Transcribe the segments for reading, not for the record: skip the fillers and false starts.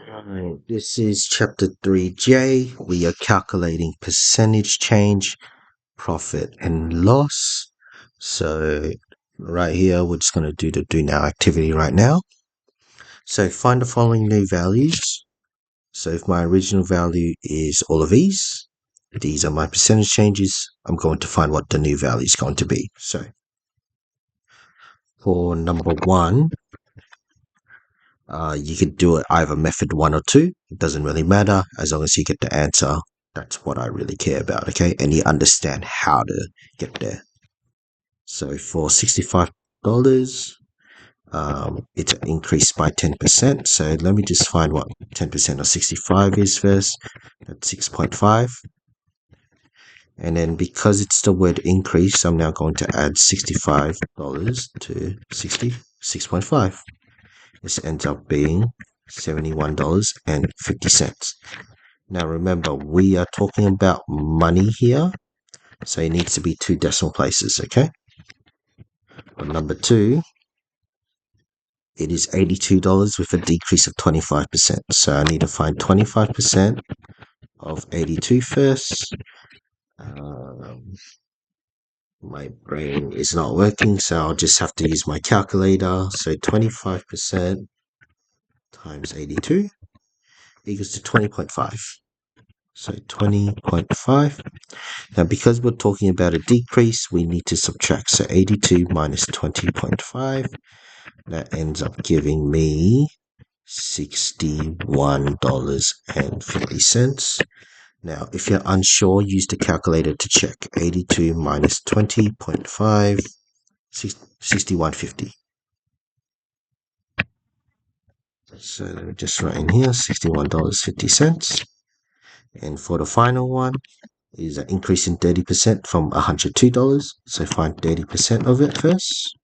Alright, this is chapter 3J. We are calculating percentage change, profit and loss. So right here, we're just going to do the do now activity right now. So find the following new values. So if my original value is all of these are my percentage changes. I'm going to find what the new value is going to be. So for number one, you could do it either method 1 or 2. It doesn't really matter as long as you get the answer. That's what I really care about, okay? And you understand how to get there. So for $65, it's increased by 10%. So let me just find what 10% of 65 is first. That's 6.5. And then because it's the word increase, I'm now going to add $65 to 66.5. This ends up being $71.50. Now remember, we are talking about money here, so it needs to be 2 decimal places, okay? For number 2, it is $82 with a decrease of 25%. So I need to find 25% of 82 first. My brain is not working, so I'll just have to use my calculator. So 25% times 82 equals to 20.5. So 20.5. Now, because we're talking about a decrease, we need to subtract. So 82 minus 20.5. That ends up giving me $61.50. Now, if you're unsure, use the calculator to check. 82 minus 20.5, 61.50. So let me just write in here, $61.50. And for the final one, is an increase in 30% from $102. So find 30% of it first.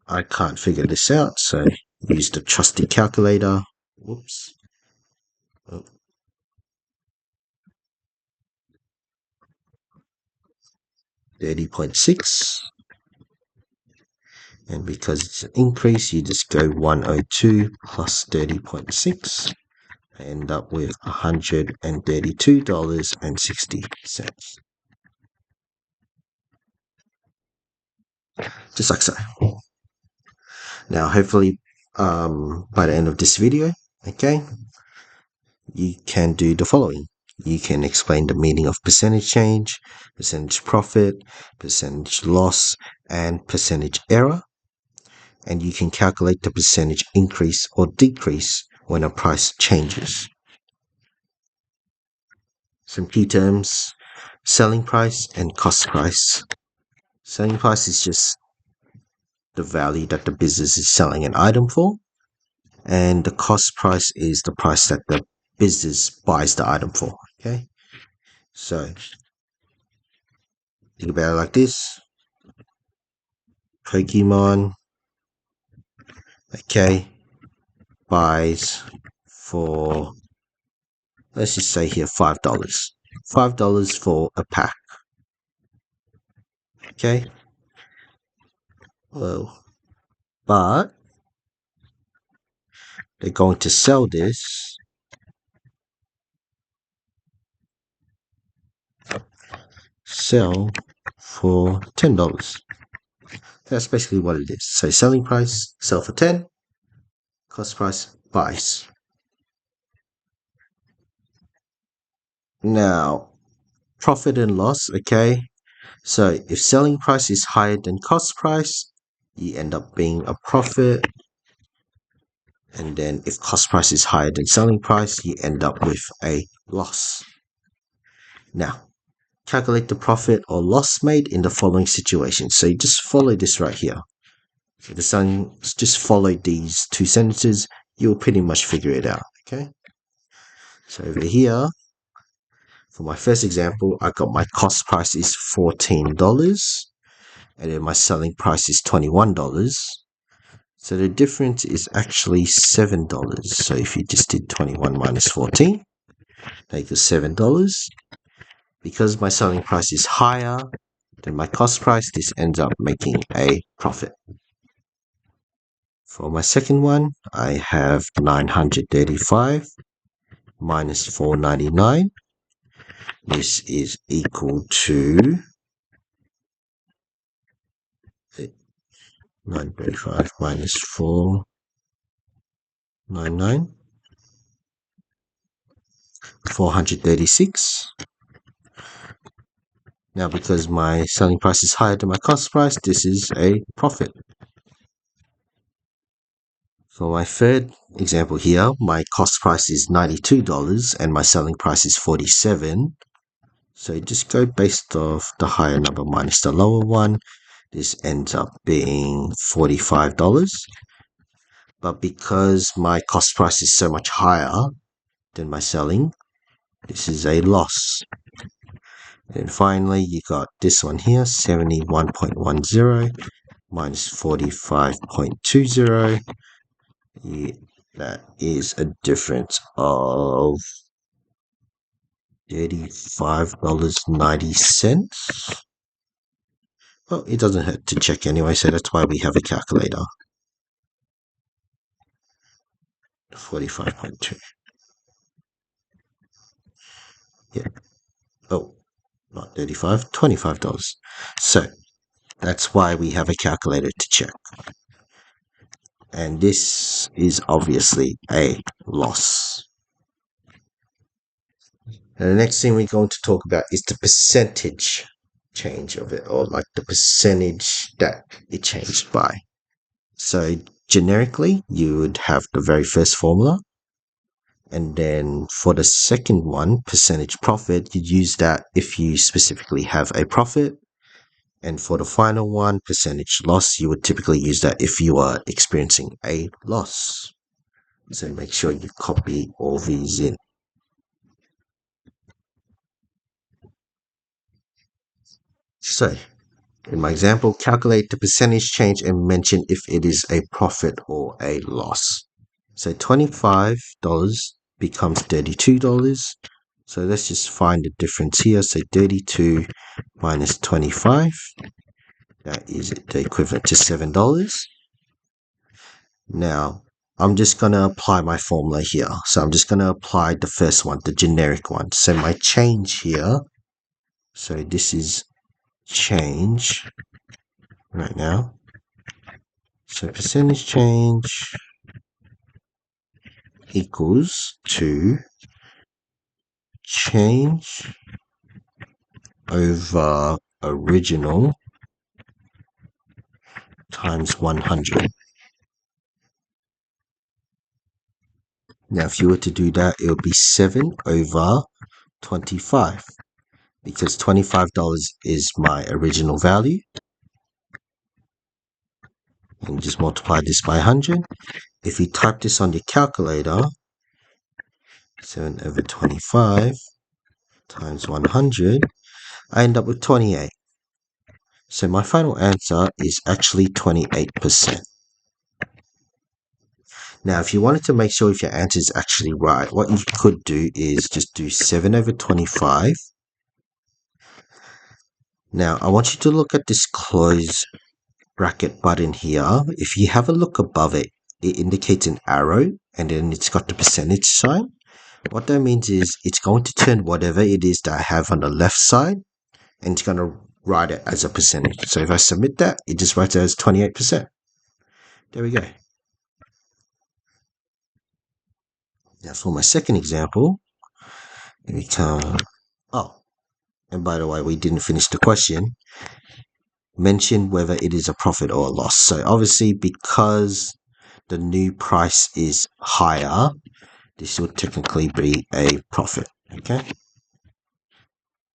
I can't figure this out, so use the trusty calculator. Whoops. Oh. 30.6. And because it's an increase, you just go 102 plus 30.6. End up with $132.60. Just like so. Now, hopefully, by the end of this video, okay, you can do the following. You can explain the meaning of percentage change, percentage profit, percentage loss, and percentage error. And you can calculate the percentage increase or decrease when a price changes. Some key terms: selling price and cost price. Selling price is just the value that the business is selling an item for, and the cost price is the price that the business buys the item for. Okay, so think about it like this. Pokemon, okay, buys for, let's just say here, $5. $5 for a pack. Okay, well, but they're going to sell this for $10. That's basically what it is. So selling price, sell for 10, cost price, buys. Now, profit and loss, okay? So if selling price is higher than cost price, you end up being a profit. And then if cost price is higher than selling price, you end up with a loss. Now, calculate the profit or loss made in the following situation. So you just follow this right here. So just follow these 2 sentences, you'll pretty much figure it out, okay? So over here, for my first example, I got my cost price is $14, and then my selling price is $21. So the difference is actually $7. So if you just did 21 minus 14, that equals $7. Because my selling price is higher than my cost price, this ends up making a profit. For my second one, I have 935 minus 499. This is equal to 935 minus 499, 436. Now, because my selling price is higher than my cost price, this is a profit. For my third example here, my cost price is $92 and my selling price is $47. So just go based off the higher number minus the lower one. This ends up being $45. But because my cost price is so much higher than my selling, this is a loss. And finally, you got this one here, 71.10 minus 45.20. That is a difference of $35.90. Well, it doesn't hurt to check anyway, so that's why we have a calculator. 45.2. Yeah. Oh, not 35, $25. So that's why we have a calculator to check. And this is obviously a loss. And the next thing we're going to talk about is the percentage change of it, or like the percentage that it changed by. So generically, you would have the very first formula. And then for the second one, percentage profit, you'd use that if you specifically have a profit. And for the final one, percentage loss, you would typically use that if you are experiencing a loss. So make sure you copy all these in. So in my example, calculate the percentage change and mention if it is a profit or a loss. So $25 becomes $32. So let's just find the difference here. So 32 minus 25, that is the equivalent to $7. Now, I'm just going to apply my formula here. So I'm just going to apply the first one, the generic one. So my change here, so this is change right now. So percentage change equals to change over original times 100. Now, if you were to do that, it would be 7 over 25, because $25 is my original value. And just multiply this by 100. If you type this on your calculator, 7 over 25 times 100, I end up with 28. So my final answer is actually 28%. Now, if you wanted to make sure if your answer is actually right, what you could do is just do 7 over 25. Now, I want you to look at this close bracket button here. If you have a look above it, it indicates an arrow and then it's got the percentage sign. What that means is it's going to turn whatever it is that I have on the left side and it's going to write it as a percentage. So if I submit that, it just writes it as 28%. There we go. Now for my second example, we come, oh, and by the way, we didn't finish the question. Mention whether it is a profit or a loss. So obviously, because the new price is higher, this would technically be a profit. Okay.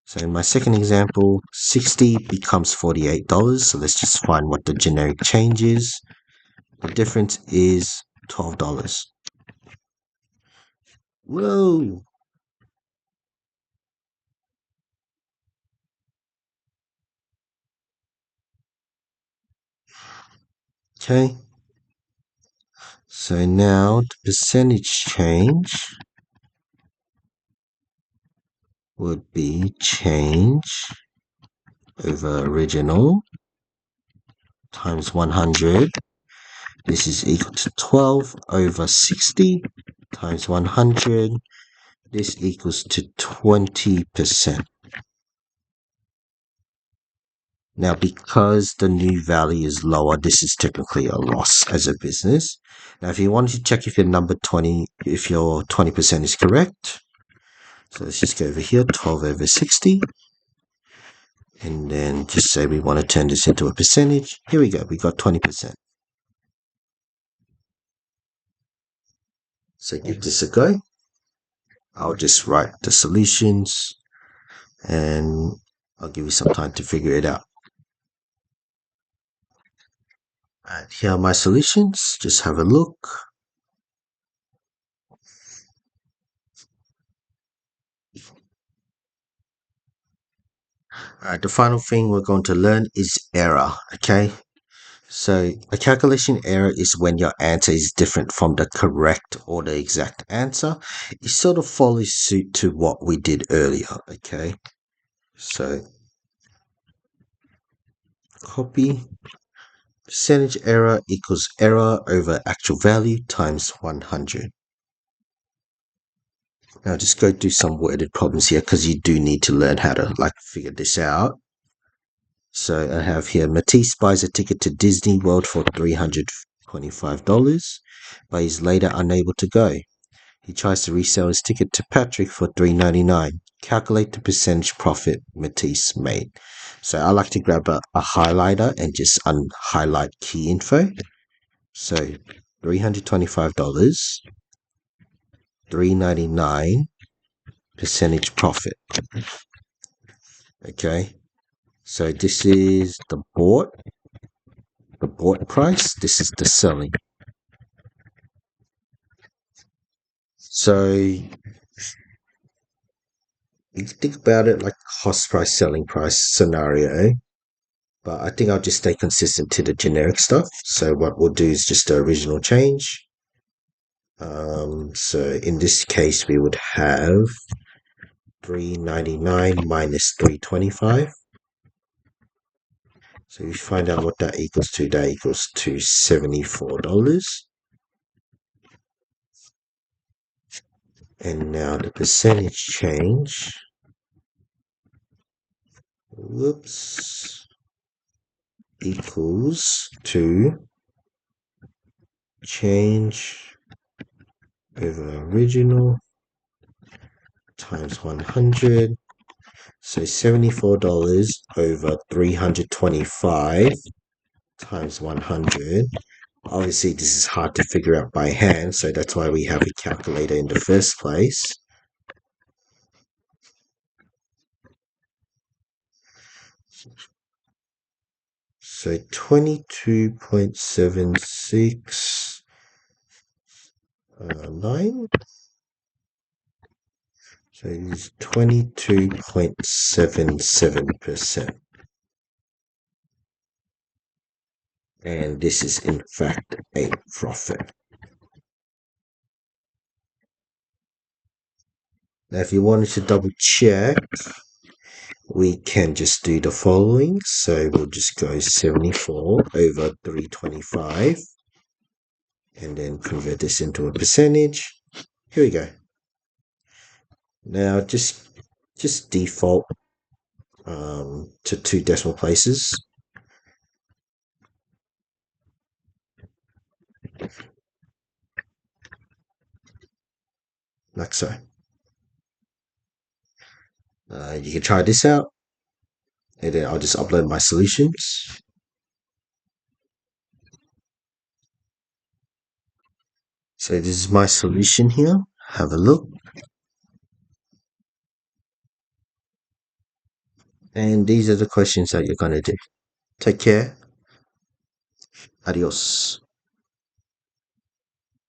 So in my second example, 60 becomes $48. So let's just find what the generic change is. The difference is $12. Whoa. Okay. So now the percentage change would be change over original times 100. This is equal to 12 over 60 times 100. This equals to 20%. Now, because the new value is lower, this is typically a loss as a business. Now, if you wanted to check if your number 20, if your 20% is correct, so let's just go over here, 12 over 60. And then just say we want to turn this into a percentage. Here we go, we got 20%. So give this a go. I'll just write the solutions and I'll give you some time to figure it out. And here are my solutions. Just have a look. Alright, the final thing we're going to learn is error, okay? So a calculation error is when your answer is different from the correct or the exact answer. It sort of follows suit to what we did earlier, okay? So copy, percentage error equals error over actual value times 100. Now just go do some worded problems here because you do need to learn how to figure this out. So I have here Matisse buys a ticket to Disney World for $325, but is later unable to go. He tries to resell his ticket to Patrick for $399. Calculate the percentage profit Matisse made. So I like to grab a highlighter and just highlight key info. So $325, $399 percentage profit. Okay, so this is the bought price. This is the selling. So you think about it like cost price, selling price scenario, but I think I'll just stay consistent to the generic stuff. So what we'll do is just the original change. So in this case, we would have $399 minus $325. So you find out what that equals to. That equals to $74. And now the percentage change. Whoops. Equals to change over original times 100. So $74 over 325 times 100. Obviously, this is hard to figure out by hand, so that's why we have a calculator in the first place. So 22.769. So it is 22.77%. And this is in fact a profit. Now, if you wanted to double check, we can just do the following. So we'll just go 74 over 325 and then convert this into a percentage. Here we go. Now just default to 2 decimal places. Like so. You can try this out, and then I'll just upload my solutions. So this is my solution here. Have a look. And these are the questions that you're going to do. Take care. Adios.